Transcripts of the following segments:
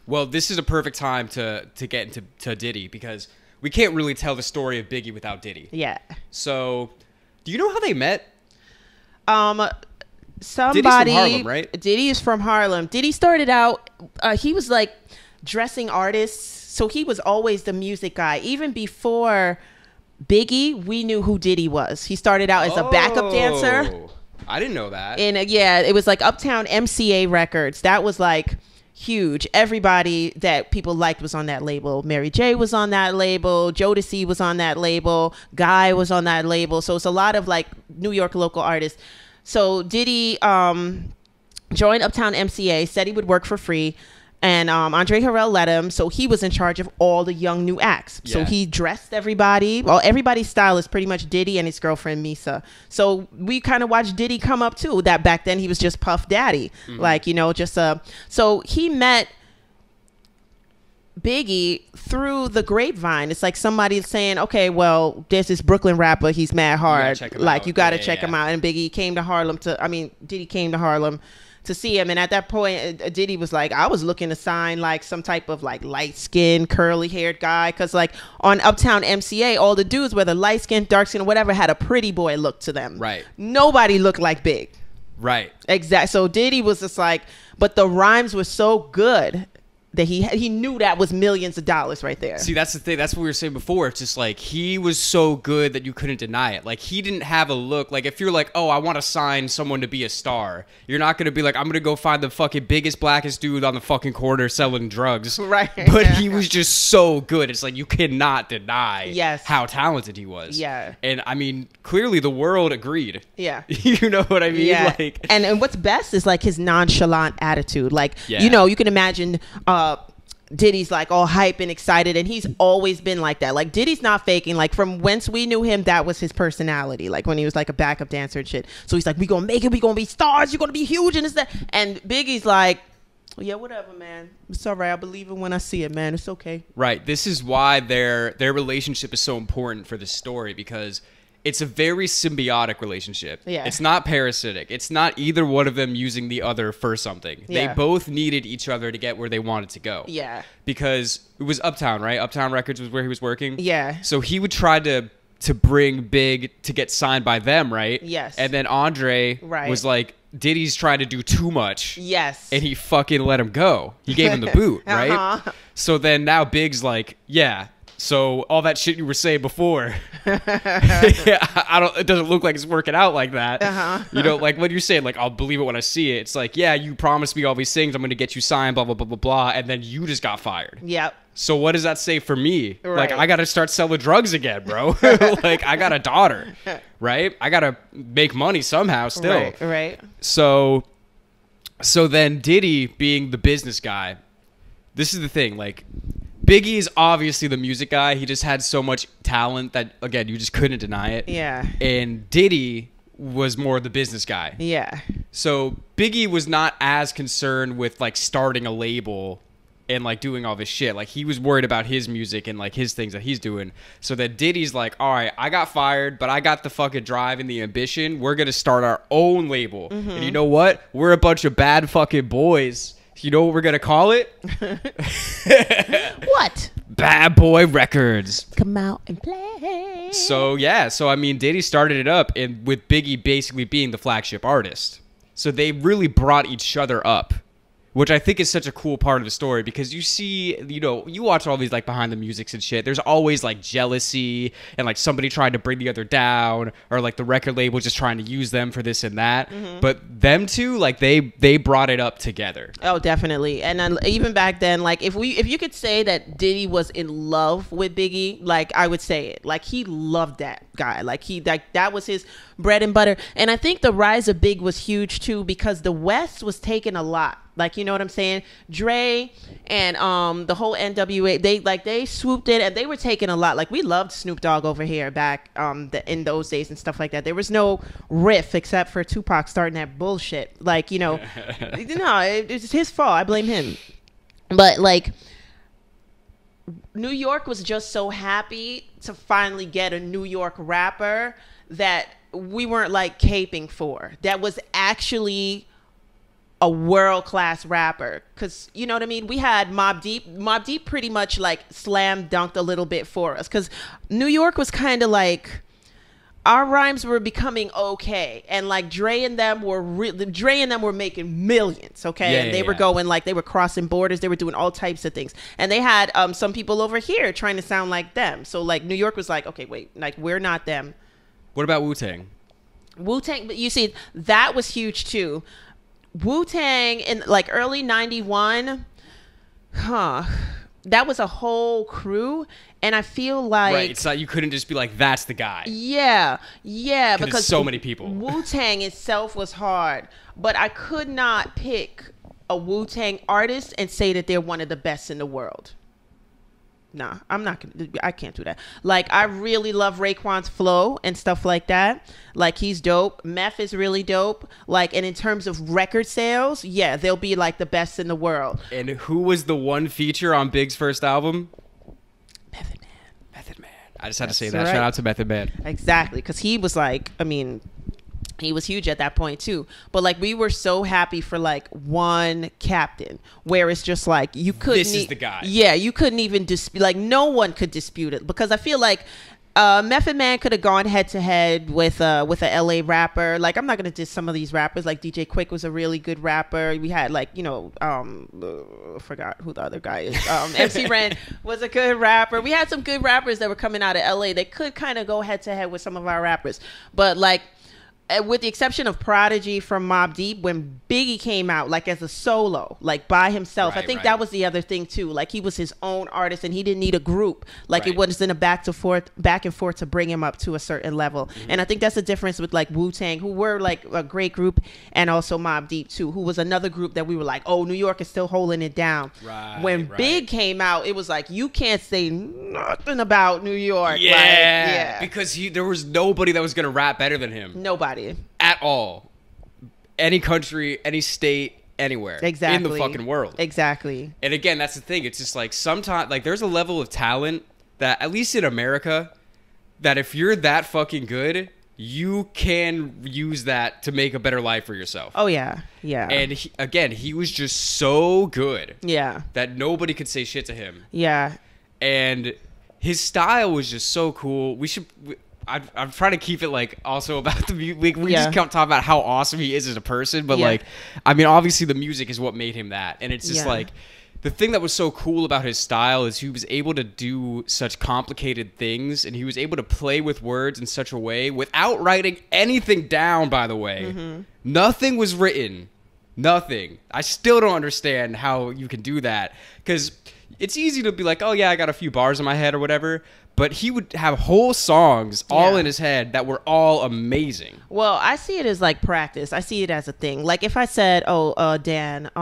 Well, this is a perfect time to get into Diddy, because we can't really tell the story of Biggie without Diddy. Yeah. So, do you know how they met? Somebody. Diddy's from Harlem, right? Diddy is from Harlem. Diddy started out, he was like dressing artists. So he was always the music guy. Even before Biggie, we knew who Diddy was. He started out as a backup dancer. I didn't know that. And yeah, it was like Uptown MCA Records. That was like huge. Everybody that people liked was on that label. Mary J was on that label. Jodeci was on that label. Guy was on that label. So it's a lot of like New York local artists. So Diddy joined Uptown MCA, said he would work for free. And Andre Harrell let him, so he was in charge of all the young new acts. Yeah. So he dressed everybody. Well, everybody's style is pretty much Diddy and his girlfriend Misa. So we kind of watched Diddy come up too. That back then he was just Puff Daddy, like, you know, just so he met Biggie through the grapevine. It's like somebody saying, okay, well, there's this Brooklyn rapper, he's mad hard, like you gotta check him out. And Biggie came to Harlem Diddy came to Harlem to see him. And at that point, Diddy was like, I was looking to sign like some type of like light skinned, curly haired guy. Cause like on Uptown MCA, all the dudes, whether light skinned, dark skinned, whatever, had a pretty boy look to them. Right. Nobody looked like Big. Right. Exactly. So Diddy was just like, but the rhymes were so good that he knew that was millions of dollars right there. See, that's the thing. That's what we were saying before. It's just like he was so good that you couldn't deny it. Like he didn't have a look. Like if you're like, oh, I want to sign someone to be a star, you're not going to be like, I'm going to go find the fucking biggest, blackest dude on the fucking corner selling drugs. Right. But he was just so good. It's like you cannot deny how talented he was. Yeah. And I mean, clearly the world agreed. Yeah. You know what I mean? Yeah. Like, and what's best is like his nonchalant attitude. Like, you know, you can imagine Diddy's like all hype and excited, and he's always been like that. Like Diddy's not faking. Like from whence we knew him, that was his personality. Like when he was like a backup dancer and shit. So he's like, we gonna make it, we gonna be stars, you're gonna be huge and this that. And Biggie's like, yeah, whatever, man. It's all right. I believe it when I see it, man. It's okay. Right. This is why their relationship is so important for this story, because it's a very symbiotic relationship. Yeah. It's not parasitic. It's not either one of them using the other for something. Yeah. They both needed each other to get where they wanted to go. Yeah. Because it was Uptown, right? Uptown Records was where he was working. Yeah. So he would try to bring Big to get signed by them, right? Yes. And then Andre was like, Diddy's trying to do too much. Yes. And he fucking let him go. He gave him the boot, right? So then now Big's like, yeah, so all that shit you were saying before, it doesn't look like it's working out like that. You know, like when you're saying like, I'll believe it when I see it. It's like, yeah, you promised me all these things. I'm going to get you signed, blah, blah, blah, blah, blah. And then you just got fired. Yep. So what does that say for me? Right. Like, I got to start selling drugs again, bro. Like, I got a daughter, right? I got to make money somehow still. Right. So then Diddy being the business guy, this is the thing, like, Biggie is obviously the music guy. He just had so much talent that, again, you just couldn't deny it. Yeah. And Diddy was more the business guy. Yeah. So Biggie was not as concerned with, like, starting a label and, like, doing all this shit. Like, he was worried about his music and, like, his things that he's doing. So that Diddy's like, all right, I got fired, but I got the fucking drive and the ambition. We're going to start our own label. And you know what? We're a bunch of bad fucking boys. You know what we're going to call it? What? Bad Boy Records. Come out and play. So, yeah. So, I mean, Diddy started it up and with Biggie basically being the flagship artist. So they really brought each other up, which I think is such a cool part of the story, because you see, you know, you watch all these like behind the musics and shit. There's always like jealousy and like somebody trying to bring the other down, or like the record label just trying to use them for this and that. But them two, like they brought it up together. Oh, definitely. And then even back then, like if you could say that Diddy was in love with Biggie, like I would say it. Like he loved that guy. Like that was his bread and butter. And I think the rise of Big was huge too, because the West was taking a lot. Like, you know what I'm saying? Dre and the whole NWA, they swooped in and they were taking a lot. Like, we loved Snoop Dogg over here back in those days and stuff like that. There was no riff except for Tupac starting that bullshit. Like, you know, no, it's his fault. I blame him. But, like, New York was just so happy to finally get a New York rapper that we weren't, like, caping for. That was actually a world-class rapper, because you know what I mean, we had Mobb Deep pretty much like slam dunked a little bit for us, because New York was kind of like, our rhymes were becoming okay, and like Dre and them were making millions, okay, and they were going like, they were crossing borders, they were doing all types of things, and they had some people over here trying to sound like them. So like New York was like, okay, wait, like we're not them. What about Wu-Tang? Wu-Tang, but you see, that was huge too. Wu-Tang in like early 91, that was a whole crew, and I feel like, right, it's not, you couldn't just be like, that's the guy. Yeah, because so many people. Wu-Tang itself was hard, but I could not pick a Wu-Tang artist and say that they're one of the best in the world. Nah, I can't do that. Like, I really love Raekwon's flow and stuff like that. Like, he's dope. Meth is really dope. Like, and in terms of record sales, yeah, they'll be like the best in the world. And who was the one feature on Big's first album? Method Man. Method Man. I just had to say that. Right. Shout out to Method Man. Exactly, because he was like, I mean, he was huge at that point too. But like, we were so happy for like one captain, where it's just like, you couldn't. This is the guy. Yeah, you couldn't even dispute. Like, no one could dispute it, because I feel like Method Man could have gone head to head with a LA rapper. Like, I'm not gonna diss some of these rappers. Like DJ Quick was a really good rapper. We had like, you know, I forgot who the other guy is. MC Ren was a good rapper. We had some good rappers that were coming out of LA. They could kind of go head to head with some of our rappers, but like, with the exception of Prodigy from Mobb Deep, when Biggie came out like as a solo, like by himself, I think that was the other thing too. Like, he was his own artist and he didn't need a group. Like, it wasn't a back and forth to bring him up to a certain level. And I think that's the difference with like Wu-Tang, who were like a great group, and also Mobb Deep too, who was another group that we were like, oh, New York is still holding it down. When Big came out, it was like, you can't say nothing about New York. Yeah, because there was nobody that was gonna rap better than him. Nobody. At all. Any country, any state, anywhere. Exactly. In the fucking world. Exactly. And again, that's the thing. It's just like, sometimes, like, there's a level of talent that, at least in America, that if you're that fucking good, you can use that to make a better life for yourself. Oh, yeah. Yeah. And he was just so good. Yeah. That nobody could say shit to him. Yeah. And his style was just so cool. I'm trying to keep it like also about the music. We just kept talking about how awesome he is as a person, but like, I mean, obviously the music is what made him that. And it's just like, the thing that was so cool about his style is he was able to do such complicated things, and he was able to play with words in such a way without writing anything down, by the way. Nothing was written. Nothing. I still don't understand how you can do that, because it's easy to be like, oh yeah, I got a few bars in my head or whatever. But he would have whole songs all in his head that were all amazing. Well, I see it as like practice. I see it as a thing. Like, if I said, oh, Dan,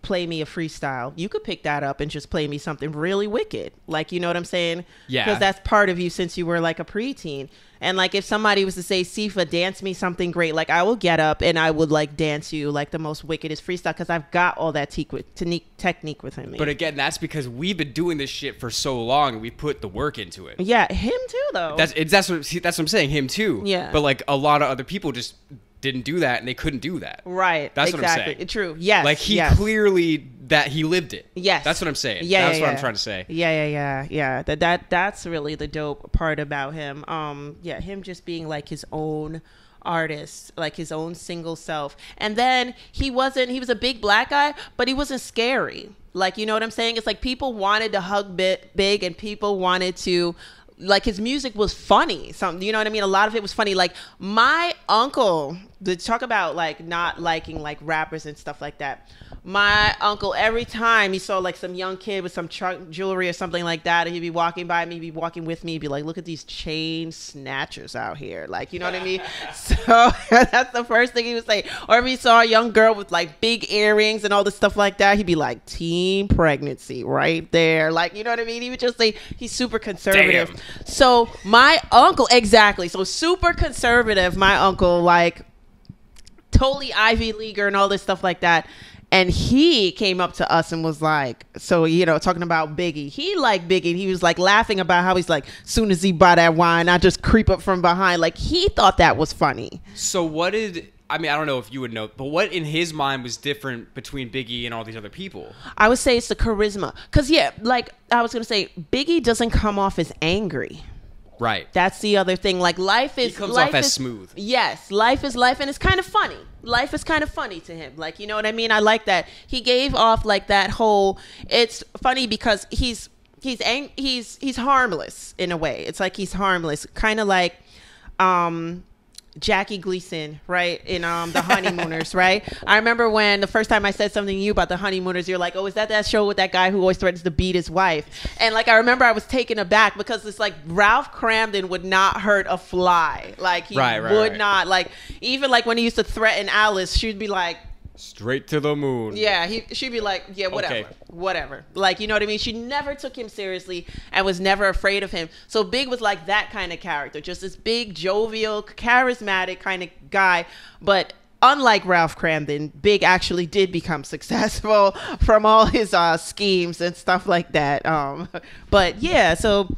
play me a freestyle, you could pick that up and just play me something really wicked. Like, you know what I'm saying? Yeah. Because that's part of you since you were like a preteen. And like, if somebody was to say, Sifa, dance me something great, like, I will get up and I would like dance you like the most wickedest freestyle, because I've got all that technique within me. But again, that's because we've been doing this shit for so long and we put the work into it. Yeah, him too, though. That's what I'm saying, him too. Yeah. But like, a lot of other people just didn't do that, and they couldn't do that. Right. That's what I'm saying. True. Yes. Like, he clearly, that he lived it. Yes. That's what I'm saying. Yeah. That's what I'm trying to say. Yeah. That's really the dope part about him. Him just being like his own artist, like his own single self. And then he was a big black guy, but he wasn't scary. Like, you know what I'm saying? It's like, people wanted to hug Big, and people wanted to, like, his music was funny. You know what I mean? A lot of it was funny. Like, my uncle, to talk about like not liking like rappers and stuff like that. My uncle, every time he saw like some young kid with some jewelry or something like that, and he'd be walking by me, he'd be walking with me, he'd be like, look at these chain snatchers out here. Like, you know what I mean? So that's the first thing he would say. Or if he saw a young girl with like big earrings and all this stuff like that, he'd be like, teen pregnancy right there. Like, you know what I mean? He would just say, he's super conservative. Damn. So my uncle, exactly. So super conservative, my uncle, like totally Ivy Leaguer and all this stuff like that. And he came up to us and was like, so, you know, talking about Biggie. He liked Biggie. He was like laughing about how he's like, soon as he buy that wine, I just creep up from behind. Like, he thought that was funny. So what did I mean, I don't know if you would know, but what in his mind was different between Biggie and all these other people? I would say it's the charisma. Because, yeah, like I was going to say, Biggie doesn't come off as angry. Right. That's the other thing. Like, life is... He comes life off as is, smooth. Yes. Life is life, and it's kind of funny. Life is kind of funny to him. Like, you know what I mean? I like that. He gave off, like, that whole... It's funny because he's harmless in a way. It's like he's harmless. Kind of like... Jackie Gleason, right, in The Honeymooners, right? I remember when the first time I said something to you about The Honeymooners, you're like, oh, is that show with that guy who always threatens to beat his wife? And like, I remember I was taken aback because it's like Ralph Cramden would not hurt a fly. Like, he would not. Like, even like when he used to threaten Alice, she'd be like, straight to the moon. Yeah, she'd be like, yeah, whatever. Like, you know what I mean? She never took him seriously and was never afraid of him. So Big was like that kind of character, just this big, jovial, charismatic kind of guy. But unlike Ralph Cramden, Big actually did become successful from all his schemes and stuff like that. But yeah, so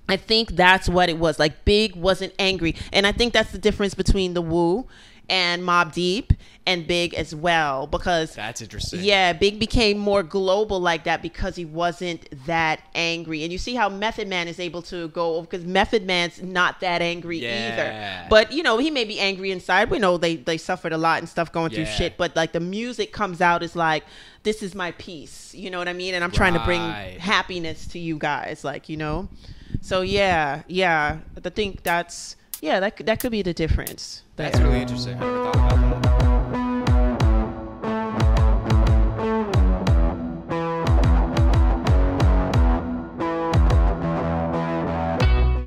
I think that's what it was. Like, Big wasn't angry. And I think that's the difference between the Wu and Mobb Deep and Big as well, because that's interesting. Yeah, Big became more global like that because he wasn't that angry. And you see how Method Man is able to go, because Method Man's not that angry either. But you know, he may be angry inside. We know they suffered a lot and stuff going through shit, but like the music comes out as like, this is my piece, you know what I mean? And I'm trying to bring happiness to you guys, like, you know. So yeah, I think that could be the difference. That's really interesting. I never thought about that.